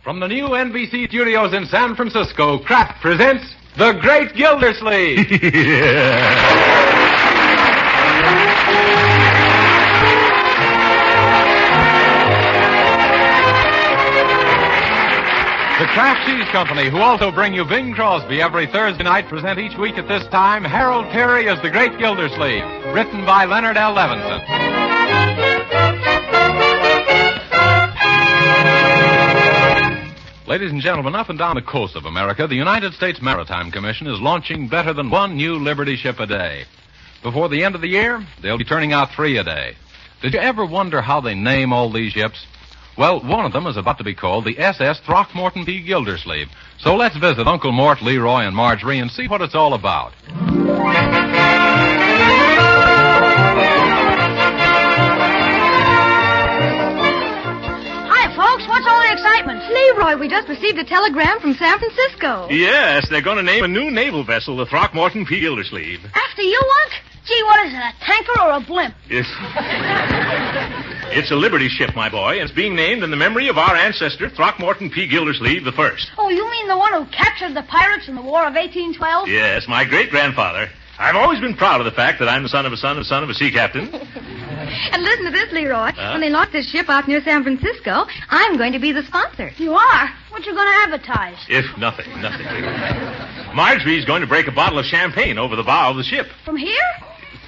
From the new NBC studios in San Francisco, Kraft presents The Great Gildersleeve. The Kraft Cheese Company, who also bring you Bing Crosby every Thursday night, present each week at this time Harold Peary as The Great Gildersleeve, written by Leonard L. Levinson. Ladies and gentlemen, up and down the coast of America, the United States Maritime Commission is launching better than one new Liberty ship a day. Before the end of the year, they'll be turning out 3 a day. Did you ever wonder how they name all these ships? Well, one of them is about to be called the SS Throckmorton P. Gildersleeve. So let's visit Uncle Mort, Leroy, and Marjorie and see what it's all about. What's all the excitement? Leroy, we just received a telegram from San Francisco. Yes, they're going to name a new naval vessel the Throckmorton P. Gildersleeve. After you, Unc? Gee, what is it, a tanker or a blimp? It's a Liberty ship, my boy, and it's being named in the memory of our ancestor, Throckmorton P. Gildersleeve the First. Oh, you mean the one who captured the pirates in the War of 1812? Yes, my great-grandfather. I've always been proud of the fact that I'm the son of a sea captain. And listen to this, Leroy. When they launch this ship out near San Francisco, I'm going to be the sponsor. You are? What you going to advertise? If nothing. Marjorie's going to break a bottle of champagne over the bow of the ship. From here?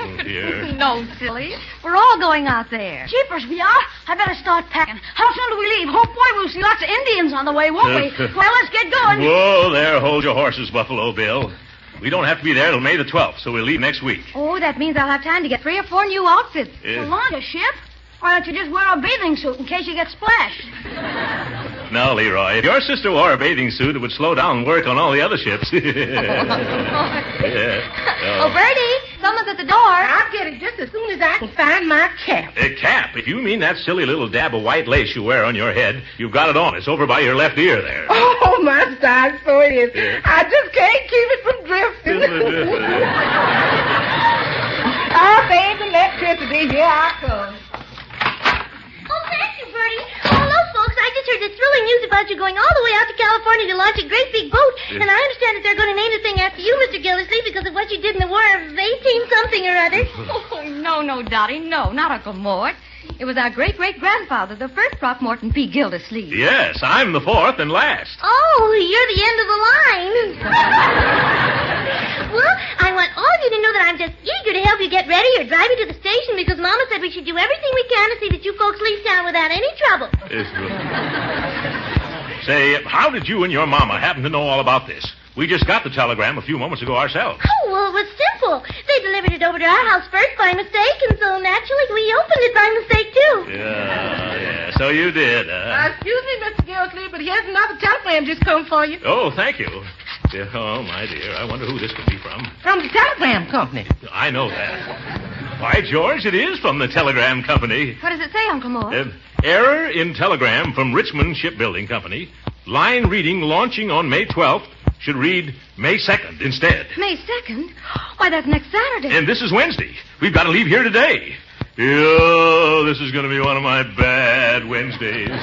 Oh, dear. No, silly. We're all going out there. Jeepers, we are? I better start packing. How soon do we leave? Oh, boy, we'll see lots of Indians on the way, won't we? Well, let's get going. Whoa, there, hold your horses, Buffalo Bill. We don't have to be there till May the 12th, so we'll leave next week. Oh, that means I'll have time to get 3 or 4 new outfits. To launch a ship? Why don't you just wear a bathing suit in case you get splashed? No, Leroy. If your sister wore a bathing suit, it would slow down work on all the other ships. Oh, Bertie, someone's at the door. I'll get it just as soon as I can find my cap. A cap? If you mean that silly little dab of white lace you wear on your head, you've got it on. It's over by your left ear there. Oh, my stars, so it is. Yeah. I just can't keep it from drifting. Oh, thanks electricity. Here I come. Oh, thank you, Bertie. Oh, hello, folks. I just heard the thrilling news about you going all the way out to California to launch a great big boat. And I understand that they're going to name the thing after you, Mr. Gildersleeve, because of what you did in the War of 18-something or other. Oh, no, Dottie, no, not Uncle Mort. It was our great-great-grandfather, the first Throckmorton P. Gildersleeve. Yes, I'm the 4th and last. Oh, you're the end of the line. Well, I want all of you to know that I'm just eager to help you get ready or drive you to the station because Mama said we should do everything we can to see that you folks leave town without any trouble. Say, how did you and your Mama happen to know all about this? We just got the telegram a few moments ago ourselves. Oh, well, it was simple. They delivered it over to our house first by mistake, and so naturally we opened it by mistake, too. Yeah, so you did, Excuse me, Mr. Gildersleeve, but here's another telegram just come for you. Oh, thank you. Oh, my dear, I wonder who this could be from. From the telegram company. I know that. Why, George, it is from the telegram company. What does it say, Uncle Mort? Error in telegram from Richmond Shipbuilding Company. Line reading launching on May 12th. Should read May 2nd instead. May 2nd? Why, that's next Saturday. And this is Wednesday. We've got to leave here today. Oh, this is going to be one of my bad Wednesdays.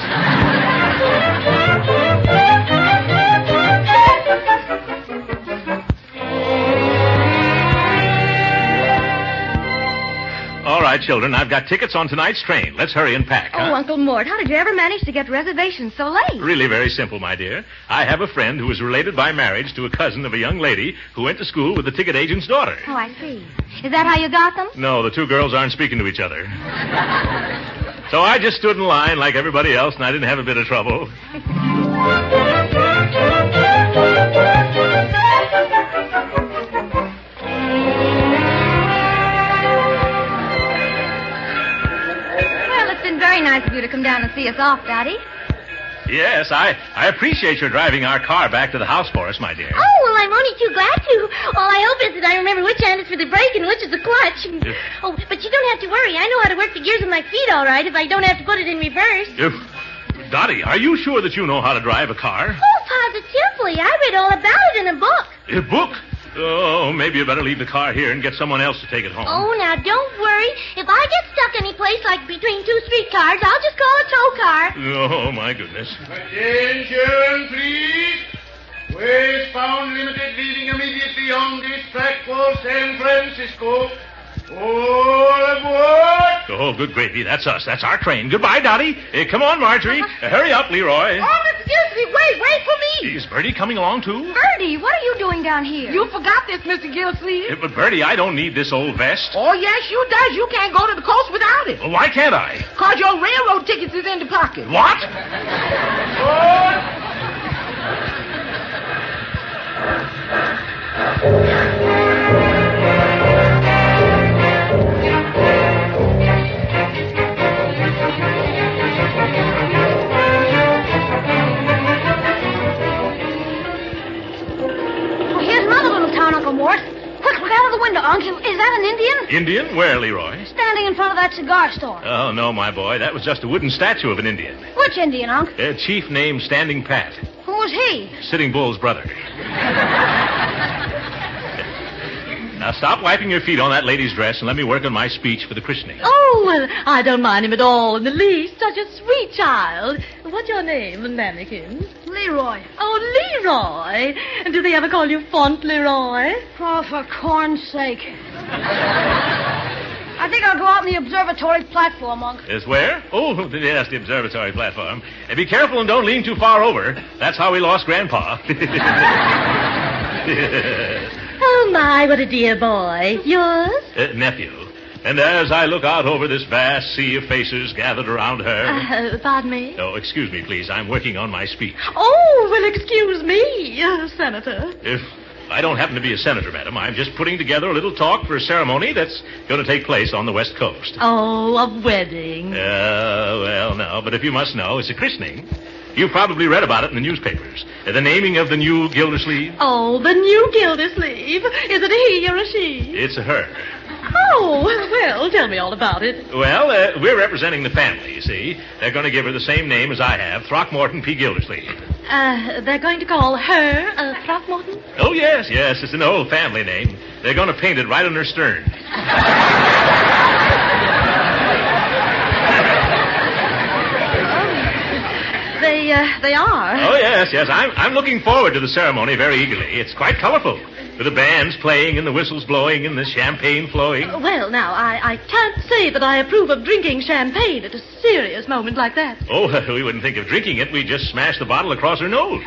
All right, children, I've got tickets on tonight's train. Let's hurry and pack, huh? Oh, Uncle Mort, how did you ever manage to get reservations so late? Really very simple, my dear. I have a friend who is related by marriage to a cousin of a young lady who went to school with the ticket agent's daughter. Oh, I see. Is that how you got them? No, the 2 girls aren't speaking to each other. So I just stood in line like everybody else, and I didn't have a bit of trouble. Very nice of you to come down and see us off, Daddy. Yes, I appreciate your driving our car back to the house for us, my dear. Oh, well, I'm only too glad to. All I hope is that I remember which hand is for the brake and which is the clutch. Oh, but you don't have to worry. I know how to work the gears with my feet all right if I don't have to put it in reverse. Dottie, are you sure that you know how to drive a car? Oh, positively. I read all about it in a book. A book? Oh, maybe you better leave the car here and get someone else to take it home. Oh, now, don't worry. If I get stuck any place like between two streetcars, I'll just call a tow car. Oh, my goodness. Attention, please. Westbound Limited leaving immediately on this track for San Francisco. All aboard! Oh, good gravy. That's us. That's our train. Goodbye, Dottie. Come on, Marjorie. Hurry up, Leroy. Oh, Mr. Gildersleeve, wait for me. Is Bertie coming along, too? Bertie, what are you doing down here? You forgot this, Mr. Gildersleeve. But, Bertie, I don't need this old vest. Oh, yes, you does. You can't go to the coast without it. Well, why can't I? Because your railroad tickets is in the pocket. What? Here's another little town, Uncle Mort. Quick, look out of the window, Unc. Is that an Indian? Indian? Where, Leroy? Standing in front of that cigar store. Oh, no, my boy. That was just a wooden statue of an Indian. Which Indian, Unc? A chief named Standing Pat. Who was he? Sitting Bull's brother. Now, stop wiping your feet on that lady's dress and let me work on my speech for the christening. Oh, well, I don't mind him at all in the least. Such a sweet child. What's your name, mannequin? Leroy. Oh, Leroy. And do they ever call you Font Leroy? Oh, for corn's sake. I think I'll go out on the observatory platform, Unc. Is where? Oh, yes, the observatory platform. And be careful and don't lean too far over. That's how we lost Grandpa. Oh, my, what a dear boy. Yours? Nephew. And as I look out over this vast sea of faces gathered around her... Pardon me? Oh, excuse me, please. I'm working on my speech. Oh, well, excuse me, Senator. If I don't happen to be a senator, madam, I'm just putting together a little talk for a ceremony that's going to take place on the West Coast. Oh, a wedding. Well, no, but if you must know, it's a christening. You've probably read about it in the newspapers. The naming of the new Gildersleeve. Oh, the new Gildersleeve. Is it a he or a she? It's a her. Oh, well, tell me all about it. Well, we're representing the family, you see. They're going to give her the same name as I have, Throckmorton P. Gildersleeve. They're going to call her Throckmorton? Oh, yes. It's an old family name. They're going to paint it right on her stern. They are. Oh, yes. I'm looking forward to the ceremony very eagerly. It's quite colorful, with the bands playing and the whistles blowing and the champagne flowing. Well, now, I can't say that I approve of drinking champagne at a serious moment like that. Oh, we wouldn't think of drinking it. We'd just smash the bottle across her nose.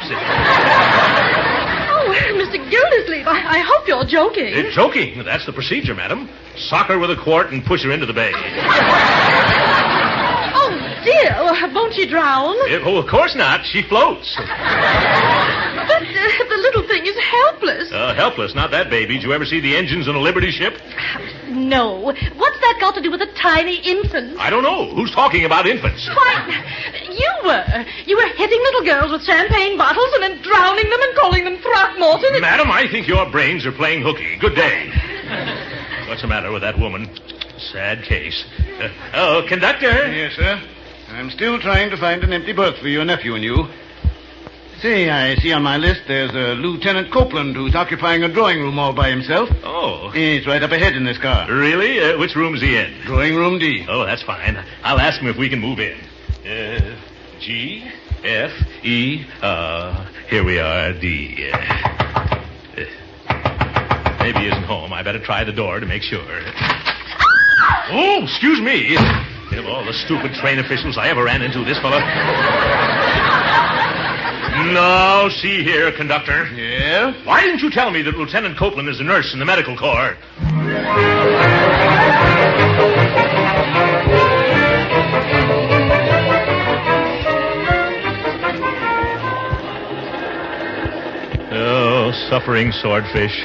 Oh, Mr. Gildersleeve, I hope you're joking. Joking? That's the procedure, madam. Sock her with a quart and push her into the bay. Dear, won't she drown? Oh, of course not. She floats. But the little thing is helpless. Helpless? Not that baby. Did you ever see the engines in a Liberty ship? No. What's that got to do with a tiny infant? I don't know. Who's talking about infants? Why, you were. You were hitting little girls with champagne bottles and then drowning them and calling them Throckmorton. Madam, I think your brains are playing hooky. Good day. What's the matter with that woman? Sad case. Conductor. Yes, sir. I'm still trying to find an empty berth for your nephew and you. Say, I see on my list there's a Lieutenant Copeland who's occupying a drawing room all by himself. Oh. He's right up ahead in this car. Really? Which room's he in? Drawing room D. Oh, that's fine. I'll ask him if we can move in. G, F, E, here we are, D. Maybe he isn't home. I better try the door to make sure. Oh, excuse me. Of all the stupid train officials I ever ran into, this fellow. Now, see here, conductor. Yeah? Why didn't you tell me that Lieutenant Copeland is a nurse in the medical corps? Oh, suffering swordfish.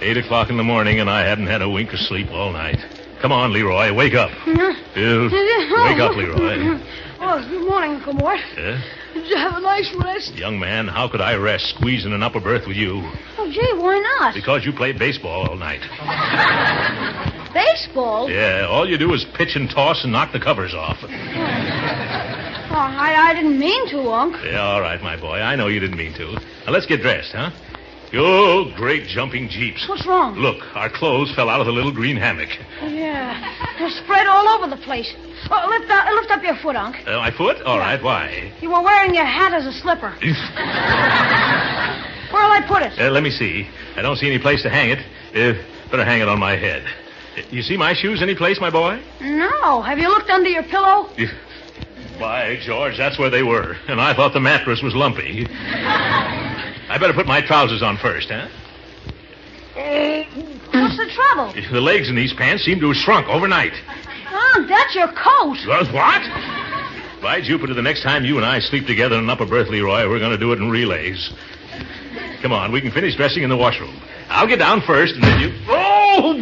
8 o'clock in the morning, and I hadn't had a wink of sleep all night. Come on, Leroy, wake up. Wake up, Leroy. Oh, good morning, Uncle Mort. Did you have a nice rest? Young man, how could I rest squeezing an upper berth with you? Oh, gee, why not? Because you played baseball all night. Baseball? Yeah, all you do is pitch and toss and knock the covers off. Oh, I didn't mean to, Unc. Yeah, all right, my boy. I know you didn't mean to. Now, let's get dressed, huh? Oh, great jumping jeeps. What's wrong? Look, our clothes fell out of the little green hammock. Yeah, they're spread all over the place. Lift up your foot, Unc. My foot? All right, why? You were wearing your hat as a slipper. Where'll I put it? Let me see. I don't see any place to hang it. Better hang it on my head. You see my shoes any place, my boy? No. Have you looked under your pillow? By George, that's where they were. And I thought the mattress was lumpy. I better put my trousers on first, huh? What's the trouble? The legs in these pants seem to have shrunk overnight. Unc, that's your coat. What? By Jupiter, the next time you and I sleep together in an upper berth, Leroy, we're going to do it in relays. Come on, we can finish dressing in the washroom. I'll get down first, and then you... Oh!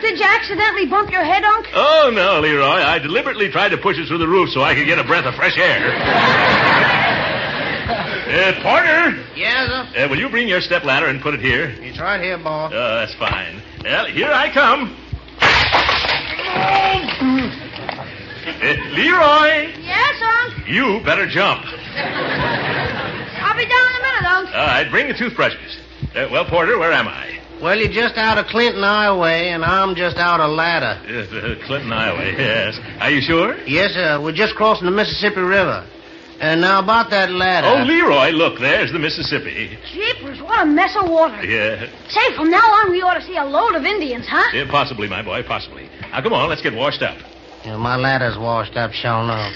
Did you accidentally bump your head, Unc? Oh, no, Leroy. I deliberately tried to push it through the roof so I could get a breath of fresh air. Porter! Yes, sir? Will you bring your stepladder and put it here? It's right here, boss. That's fine. Well, here I come. Leroy! Yes, Unc? You better jump. I'll be down in a minute, Unc. All right, bring the toothbrushes. Well, Porter, where am I? Well, you're just out of Clinton, Iowa, and I'm just out of Ladder. Clinton, Iowa, yes. Are you sure? Yes, sir. We're just crossing the Mississippi River. And now about that ladder. Oh, Leroy, look, there's the Mississippi. Jeepers, what a mess of water. Yeah. Say, from now on, we ought to see a load of Indians, huh? Yeah, possibly, my boy, possibly. Now, come on, let's get washed up. Yeah, my ladder's washed up, sure enough.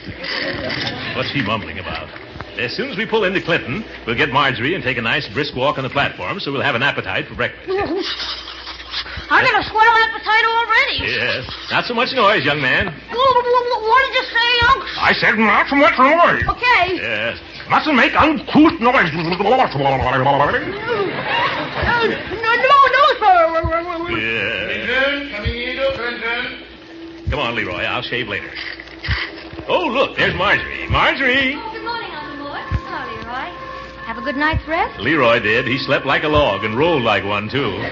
What's he mumbling about? As soon as we pull into Clinton, we'll get Marjorie and take a nice brisk walk on the platform so we'll have an appetite for breakfast. I got a swell appetite already. Yes. Not so much noise, young man. What did you say, Unc? I said not so much noise. Okay. Yes. Mustn't make uncouth noise. No, sir. Yeah. Coming in, Clinton. Come on, Leroy. I'll shave later. Oh, look, there's Marjorie. Marjorie! Good morning, Uncle Mort. Hello, Leroy. Have a good night's rest? Leroy did. He slept like a log and rolled like one, too.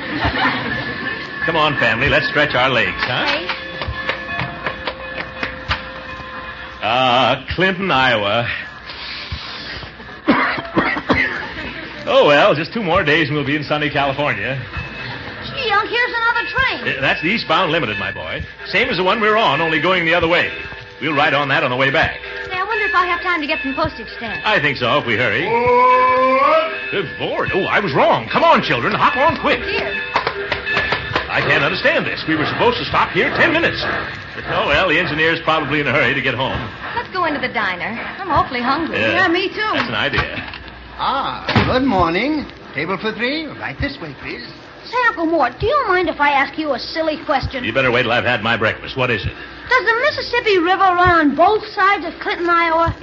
Come on, family. Let's stretch our legs, huh? Okay. Clinton, Iowa. Oh, well, just 2 more days and we'll be in sunny California. Gee, Unc, here's another train. That's the eastbound limited, my boy. Same as the one we're on, only going the other way. We'll ride on that on the way back. Hey, I wonder if I'll have time to get some postage stamps. I think so, if we hurry. Good Lord. Oh, I was wrong. Come on, children. Hop on quick. Dear. I can't understand this. We were supposed to stop here 10 minutes. Oh, well, the engineer's probably in a hurry to get home. Let's go into the diner. I'm awfully hungry. Yeah, me too. That's an idea. Good morning. Table for 3. Right this way, please. Say, Uncle Mort, do you mind if I ask you a silly question? You better wait till I've had my breakfast. What is it? Does the Mississippi River run on both sides of Clinton, Iowa?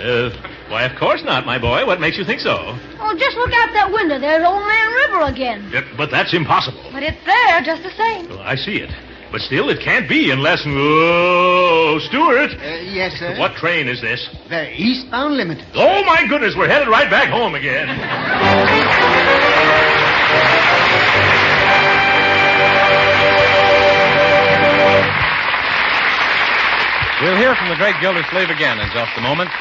Why, of course not, my boy. What makes you think so? Oh, just look out that window. There's Old Man River again. But that's impossible. But it's there just the same. Well, I see it. But still, it can't be unless... Oh, Stuart! Yes, sir? What train is this? The Eastbound Limited. Oh, my goodness, we're headed right back home again. We'll hear from the great Gildersleeve again in just a moment.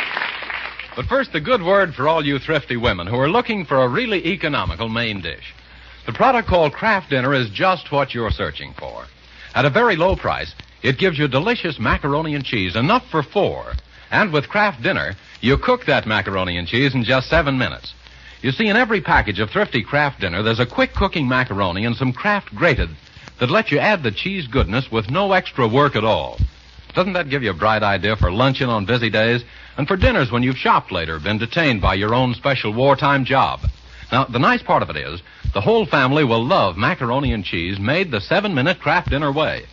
But first, a good word for all you thrifty women who are looking for a really economical main dish. The product called Kraft Dinner is just what you're searching for. At a very low price, it gives you delicious macaroni and cheese, enough for 4. And with Kraft Dinner, you cook that macaroni and cheese in just 7 minutes. You see, in every package of thrifty Kraft Dinner, there's a quick cooking macaroni and some Kraft grated that let you add the cheese goodness with no extra work at all. Doesn't that give you a bright idea for luncheon on busy days and for dinners when you've shopped late or been detained by your own special wartime job? Now, the nice part of it is the whole family will love macaroni and cheese made the 7-minute Kraft Dinner way.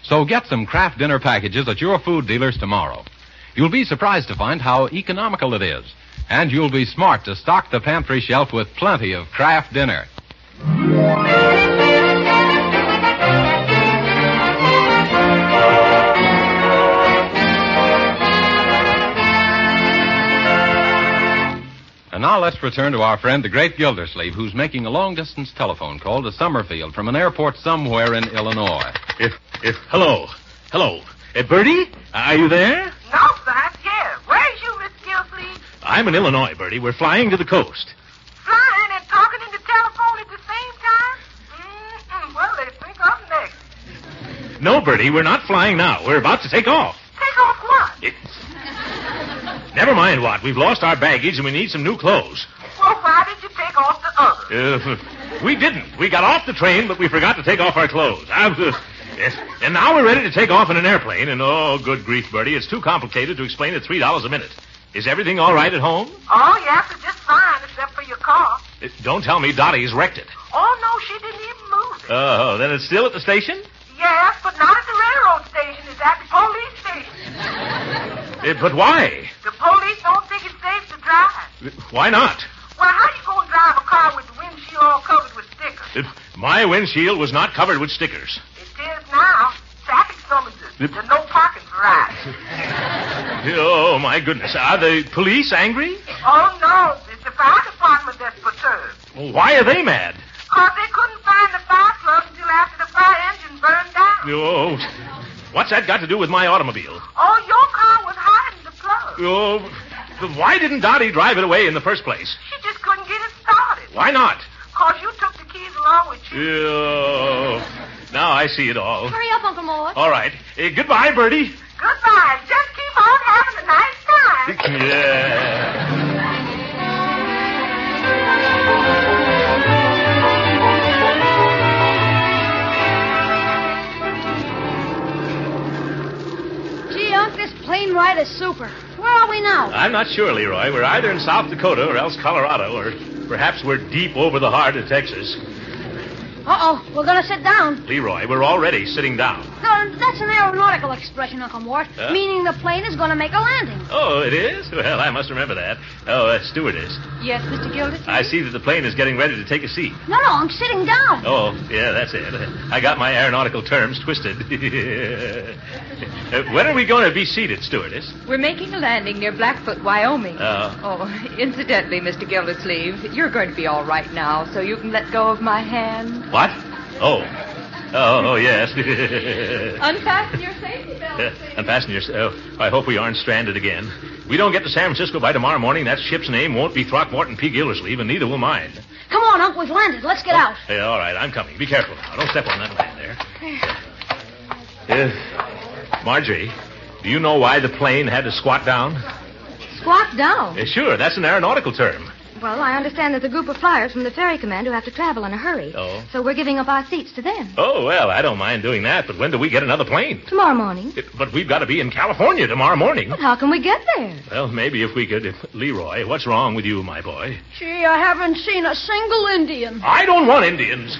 So get some Kraft Dinner packages at your food dealers tomorrow. You'll be surprised to find how economical it is. And you'll be smart to stock the pantry shelf with plenty of Kraft Dinner. And now let's return to our friend, the great Gildersleeve, who's making a long-distance telephone call to Summerfield from an airport somewhere in Illinois. Hello. Bertie, are you there? No, sir, I'm here. Where's you, Miss Gildersleeve? I'm in Illinois, Bertie. We're flying to the coast. Flying and talking in the telephone? No, Bertie, we're not flying now. We're about to take off. Take off what? Never mind what. We've lost our baggage and we need some new clothes. Well, why did you take off the others? We didn't. We got off the train, but we forgot to take off our clothes. Yes. And now we're ready to take off in an airplane, and oh, good grief, Bertie, it's too complicated to explain at $3 a minute. Is everything all right at home? Oh, yes, it's just fine, except for your car. Don't tell me Dottie's wrecked it. Oh, no, she didn't even move it. Oh, then it's still at the station? Yes, but not at the railroad station. It's at the police station. But why? The police don't think it's safe to drive. Why not? Well, how you going to drive a car with the windshield all covered with stickers? My windshield was not covered with stickers. It is now. Traffic summonses. There's no parking for rides. Oh, my goodness. Are the police angry? Oh, no. It's the fire department that's perturbed. Well, why are they mad? Because they couldn't find the fire plug until after the fire engine burned down. Oh, what's that got to do with my automobile? Oh, your car was hiding the plug. Oh, why didn't Dottie drive it away in the first place? She just couldn't get it started. Why not? Because you took the keys along with you. Oh, now I see it all. Hurry up, Uncle Mort. All right. Goodbye, Bertie. Goodbye. Just keep on having a nice time. Yeah. Gee, Unc, this plane ride is super. Where are we now? I'm not sure, Leroy. We're either in South Dakota or else Colorado, or perhaps we're deep over the heart of Texas. Uh-oh, we're going to sit down. Leroy, we're already sitting down. No, that's an aeronautical expression, Uncle Mort, meaning the plane is going to make a landing. Oh, it is? Well, I must remember that. Oh, stewardess. Yes, Mr. Gildersleeve? I see that the plane is getting ready to take a seat. No, I'm sitting down. Oh, yeah, that's it. I got my aeronautical terms twisted. When are we going to be seated, stewardess? We're making a landing near Blackfoot, Wyoming. Oh, incidentally, Mr. Gildersleeve, you're going to be all right now, so you can let go of my hand. What? Oh, yes. Unfasten your safety belt. Unfasten your... I hope we aren't stranded again. We don't get to San Francisco by tomorrow morning. That ship's name won't be Throckmorton P. Gildersleeve, and neither will mine. Come on, Unc, we've landed. Let's get out. Yeah, all right, I'm coming. Be careful now. Don't step on that land there. Marjorie, do you know why the plane had to squat down? Squat down? Sure, that's an aeronautical term. Well, I understand there's a group of flyers from the ferry command who have to travel in a hurry. Oh. So we're giving up our seats to them. Oh, well, I don't mind doing that, but when do we get another plane? Tomorrow morning. But we've got to be in California tomorrow morning. But how can we get there? Well, maybe if we could... Leroy, what's wrong with you, my boy? Gee, I haven't seen a single Indian. I don't want Indians.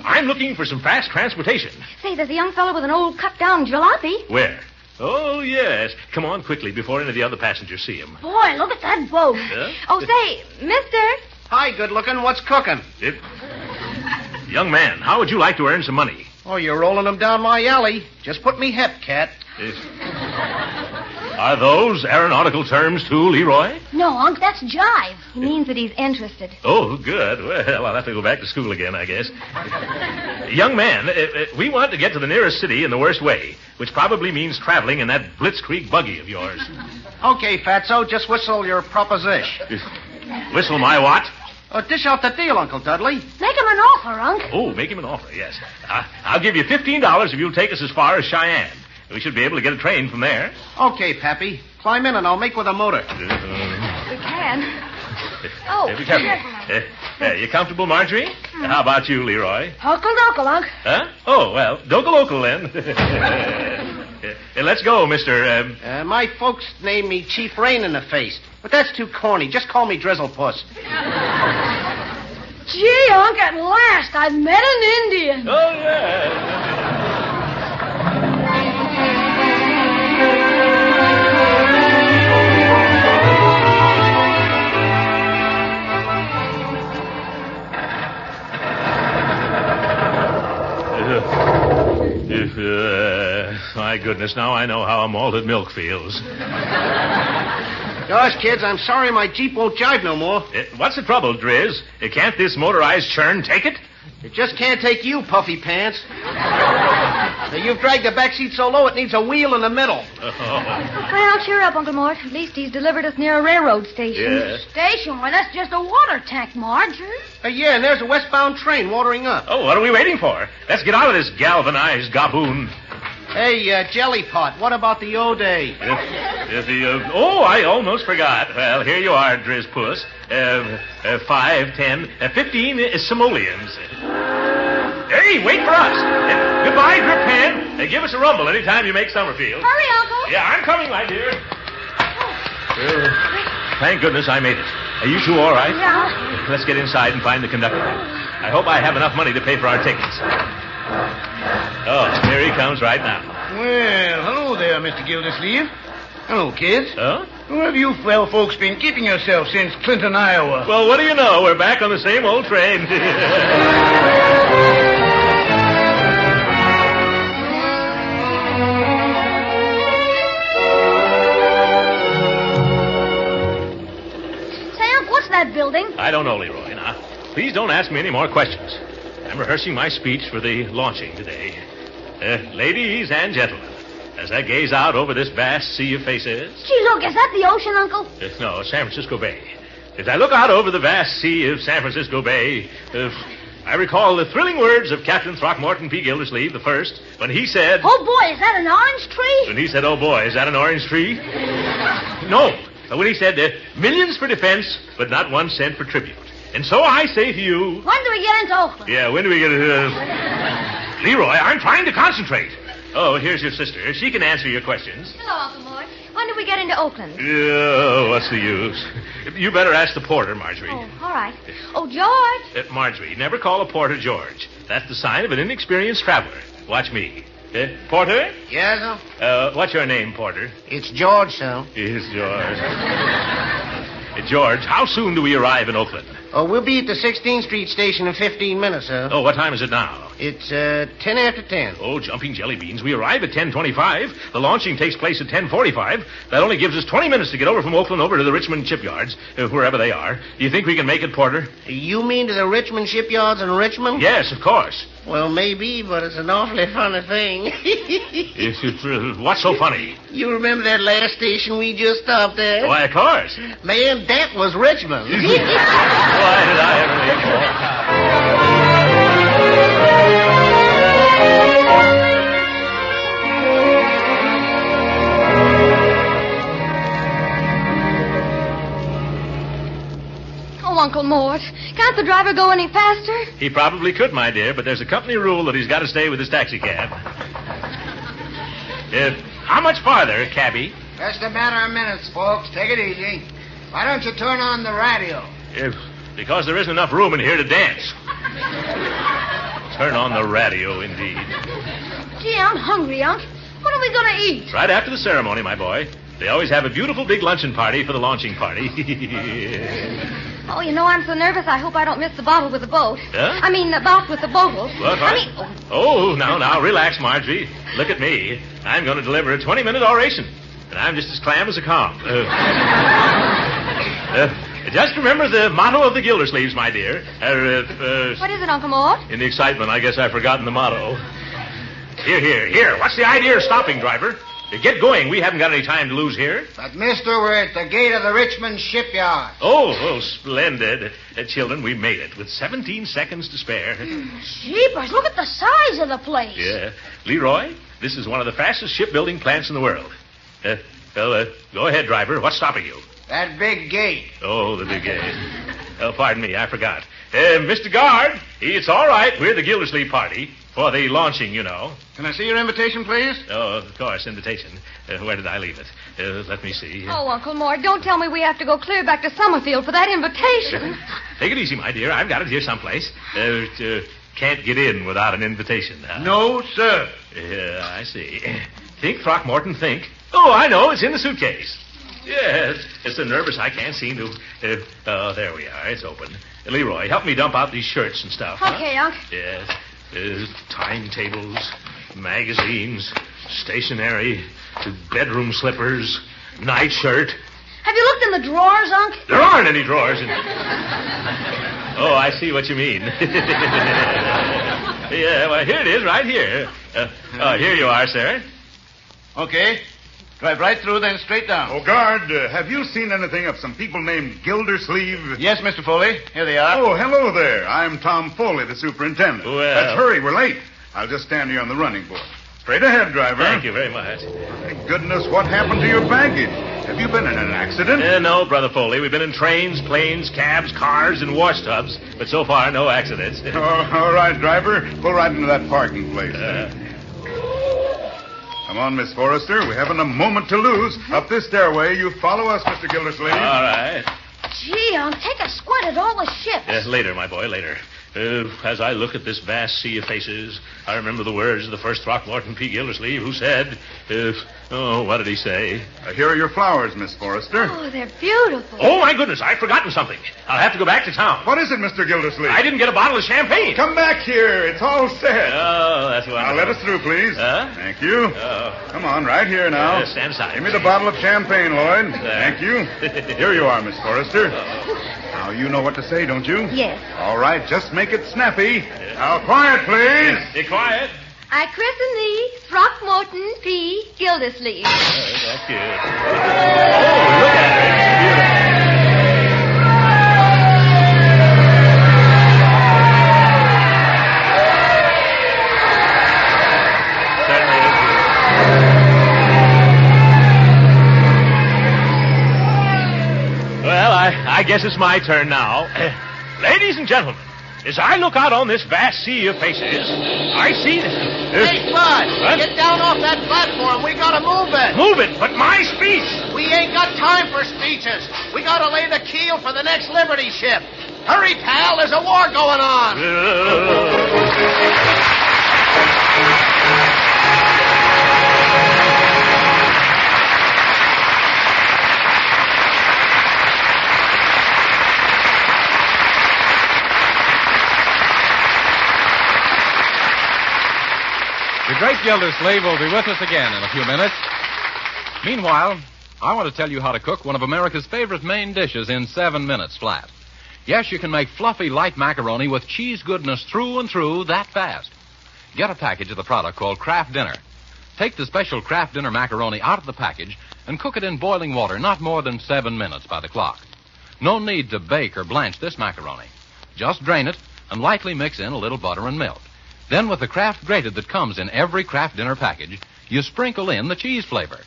I'm looking for some fast transportation. Say, there's a young fellow with an old cut-down jalopy. Where? Oh, yes. Come on quickly before any of the other passengers see him. Boy, look at that boat. Oh, say, mister... Hi, good looking. What's cooking? Young man, how would you like to earn some money? Oh, you're rolling them down my alley. Just put me hep, cat. Are those aeronautical terms, too, Leroy? No, Unc, that's jive. He means that he's interested. Oh, good. Well, I'll have to go back to school again, I guess. Young man, we want to get to the nearest city in the worst way, which probably means traveling in that Blitzkrieg buggy of yours. Okay, Fatso, just whistle your proposition. Whistle my what? Dish out the deal, Uncle Dudley. Make him an offer, Unc. Oh, make him an offer, yes. I'll give you $15 if you'll take us as far as Cheyenne. We should be able to get a train from there. Okay, Pappy. Climb in and I'll make with a motor. We can. Oh, be careful. You comfortable, Marjorie? How about you, Leroy? Uncle, Unc. Huh? Oh, well, donkle then. Let's go, Mr. My folks named me Chief Rain in the Face, but that's too corny. Just call me Drizzle Puss. Gee, Unc, at last I've met an Indian. Oh, yeah. My goodness, now I know how a malted milk feels. Gosh, kids, I'm sorry my Jeep won't jive no more. What's the trouble, Driz? Can't this motorized churn take it? It just can't take you, Puffy Pants. You've dragged the back seat so low it needs a wheel in the middle. Well, cheer up, Uncle Mort. At least he's delivered us near a railroad station. Yeah. Station? Why, that's just a water tank, Marge. Yeah, and there's a westbound train watering up. Oh, what are we waiting for? Let's get out of this galvanized gaboon. Hey, Jelly Pot, what about the O-Day? I almost forgot. Well, here you are, Driz Puss. 5, 10, 15 simoleons. Hey, wait for us. Goodbye, Grip Hand. Give us a rumble anytime you make Summerfield. Hurry, Uncle. Yeah, I'm coming, my dear. Thank goodness I made it. Are you two all right? Yeah. Let's get inside and find the conductor. I hope I have enough money to pay for our tickets. Oh, here he comes right now. Well, hello there, Mr. Gildersleeve. Hello, kids. Huh? Where have you well folks been keeping yourself since Clinton, Iowa? Well, what do you know? We're back on the same old train. What's that building? I don't know, Leroy. Now, please don't ask me any more questions. I'm rehearsing my speech for the launching today. Ladies and gentlemen, as I gaze out over this vast sea of faces... Gee, look, is that the ocean, Uncle? No, San Francisco Bay. As I look out over the vast sea of San Francisco Bay, I recall the thrilling words of Captain Throckmorton P. Gildersleeve, the first, when he said... Oh, boy, is that an orange tree? When he said, oh, boy, is that an orange tree? No. When he said, millions for defense, but not 1 cent for tribute. And so I say to you... When do we get into Oakland? Yeah, when do we get into... Leroy, I'm trying to concentrate. Oh, here's your sister. She can answer your questions. Hello, Uncle Mort. When do we get into Oakland? What's the use? You better ask the porter, Marjorie. Oh, all right. Oh, George. Marjorie, never call a porter George. That's the sign of an inexperienced traveler. Watch me. Porter? Yes, sir? What's your name, Porter? It's George, sir. It's George. George, how soon do we arrive in Oakland? Oh, we'll be at the 16th Street station in 15 minutes, sir. Oh, what time is it now? It's 10 after 10. Oh, jumping jelly beans. We arrive at 10:25. The launching takes place at 10:45. That only gives us 20 minutes to get over from Oakland over to the Richmond shipyards, wherever they are. Do you think we can make it, Porter? You mean to the Richmond shipyards in Richmond? Yes, of course. Well, maybe, but it's an awfully funny thing. What's so funny? You remember that last station we just stopped at? Why, of course. Man, that was Richmond. Why did I ever leave more? Oh, Uncle Mort, can't the driver go any faster? He probably could, my dear, but there's a company rule that he's got to stay with his taxicab. How much farther, cabby? Just a matter of minutes, folks. Take it easy. Why don't you turn on the radio? Because there isn't enough room in here to dance. Turn on the radio, indeed. Gee, I'm hungry, Unc. What are we going to eat? Right after the ceremony, my boy. They always have a beautiful big luncheon party for the launching party. Oh, you know, I'm so nervous I hope I don't miss the bottle with the boat. Huh? I mean, the bout with the boatles. What? Now, relax, Marjorie. Look at me. I'm going to deliver a 20-minute oration. And I'm just as clam as a calm. Just remember the motto of the Gildersleeves, my dear. What is it, Uncle Mort? In the excitement, I guess I've forgotten the motto. Here. What's the idea of stopping, driver? Get going. We haven't got any time to lose here. But, mister, we're at the gate of the Richmond shipyard. Oh, splendid. Children, we made it with 17 seconds to spare. Jeepers, look at the size of the place. Yeah. Leroy, this is one of the fastest shipbuilding plants in the world. Go ahead, driver. What's stopping you? That big gate. Oh, the big gate. Oh, pardon me, I forgot. Mr. Guard, it's all right. We're the Gildersleeve party. For the launching, you know. Can I see your invitation, please? Oh, of course, invitation. Where did I leave it? Let me see. Oh, Uncle Mort, don't tell me we have to go clear back to Summerfield for that invitation. Take it easy, my dear. I've got it here someplace. Can't get in without an invitation. Huh? No, sir. I see. Think, Throckmorton, think. Oh, I know. It's in the suitcase. Yes. It's so nervous I can't seem to... there we are. It's open. Leroy, help me dump out these shirts and stuff. Okay, Unc. Yes. Timetables, magazines, stationery, bedroom slippers, nightshirt. Have you looked in the drawers, Unc? There aren't any drawers in... Oh, I see what you mean. Yeah, well, here it is, right here. Here you are, sir. Okay. Drive right through, then straight down. Oh, guard, have you seen anything of some people named Gildersleeve? Yes, Mr. Foley. Here they are. Oh, hello there. I'm Tom Foley, the superintendent. Well... Let's hurry. We're late. I'll just stand here on the running board. Straight ahead, driver. Thank you very much. Thank goodness, what happened to your baggage? Have you been in an accident? No, Brother Foley. We've been in trains, planes, cabs, cars, and wash tubs. But so far, no accidents. All right, driver. Pull right into that parking place. Come on, Miss Forrester. We haven't a moment to lose. Up this stairway, you follow us, Mr. Gildersleeve. All right. Gee, I'll take a squint at all the ships. Later, my boy, later. As I look at this vast sea of faces, I remember the words of the first Throckmorton P. Gildersleeve, who said, what did he say? Here are your flowers, Miss Forrester. Oh, they're beautiful. Oh, my goodness, I've forgotten something. I'll have to go back to town. What is it, Mr. Gildersleeve? I didn't get a bottle of champagne. Come back here. It's all set. Oh, that's wonderful. Now, let us through, please. Thank you. Come on, right here now. Stand aside. Give me the bottle of champagne, Lloyd. Thank you. Here you are, Miss Forrester. Now, you know what to say, don't you? Yes. All right, just make it snappy. Now, quiet, please. Be quiet. I christen thee Throckmorton P. Gildersleeve. That's good. Oh, look at her. Well, I guess it's my turn now. Ladies and gentlemen, as I look out on this vast sea of faces, I see that... Hey, Spud, get down off that platform. We gotta move it. Move it, but my speech. We ain't got time for speeches. We gotta lay the keel for the next Liberty ship. Hurry, pal, there's a war going on. The great Gildersleeve will be with us again in a few minutes. Meanwhile, I want to tell you how to cook one of America's favorite main dishes in 7 minutes flat. Yes, you can make fluffy, light macaroni with cheese goodness through and through that fast. Get a package of the product called Kraft Dinner. Take the special Kraft Dinner macaroni out of the package and cook it in boiling water, not more than 7 minutes by the clock. No need to bake or blanch this macaroni. Just drain it and lightly mix in a little butter and milk. Then, with the Kraft grated that comes in every Kraft Dinner package, you sprinkle in the cheese flavor.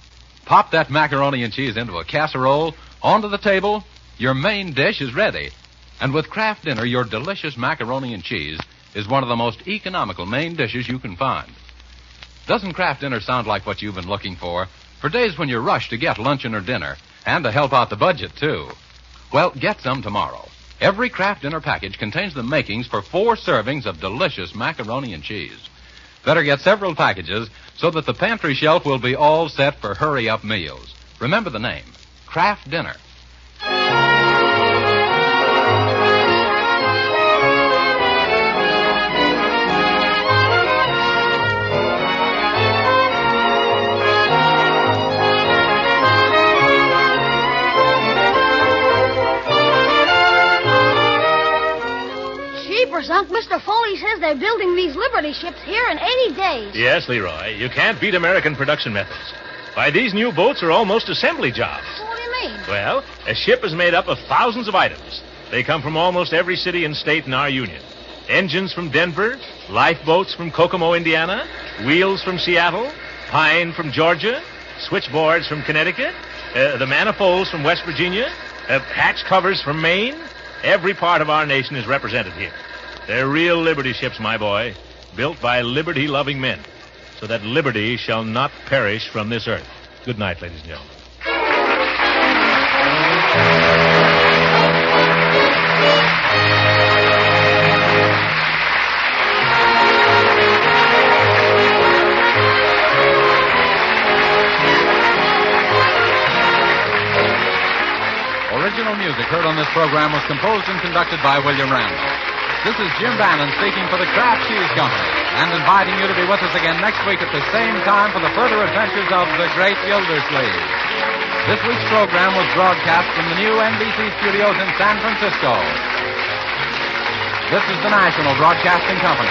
Pop that macaroni and cheese into a casserole, onto the table, your main dish is ready. And with Kraft Dinner, your delicious macaroni and cheese is one of the most economical main dishes you can find. Doesn't Kraft Dinner sound like what you've been looking for days when you're rushed to get luncheon or dinner, and to help out the budget, too? Well, get some tomorrow. Every Kraft Dinner package contains the makings for 4 servings of delicious macaroni and cheese. Better get several packages so that the pantry shelf will be all set for hurry-up meals. Remember the name, Kraft Dinner. Unc, Mr. Foley says they're building these Liberty ships here in 80 days. Yes, Leroy. You can't beat American production methods. Why, these new boats are almost assembly jobs. What do you mean? Well, a ship is made up of thousands of items. They come from almost every city and state in our union. Engines from Denver, lifeboats from Kokomo, Indiana, wheels from Seattle, pine from Georgia, switchboards from Connecticut, the manifolds from West Virginia, hatch covers from Maine. Every part of our nation is represented here. They're real Liberty ships, my boy, built by liberty-loving men, so that liberty shall not perish from this earth. Good night, ladies and gentlemen. Original music heard on this program was composed and conducted by William Randolph. This is Jim Bannon speaking for the Kraft Cheese Company and inviting you to be with us again next week at the same time for the further adventures of the great Gildersleeve. This week's program was broadcast from the new NBC studios in San Francisco. This is the National Broadcasting Company.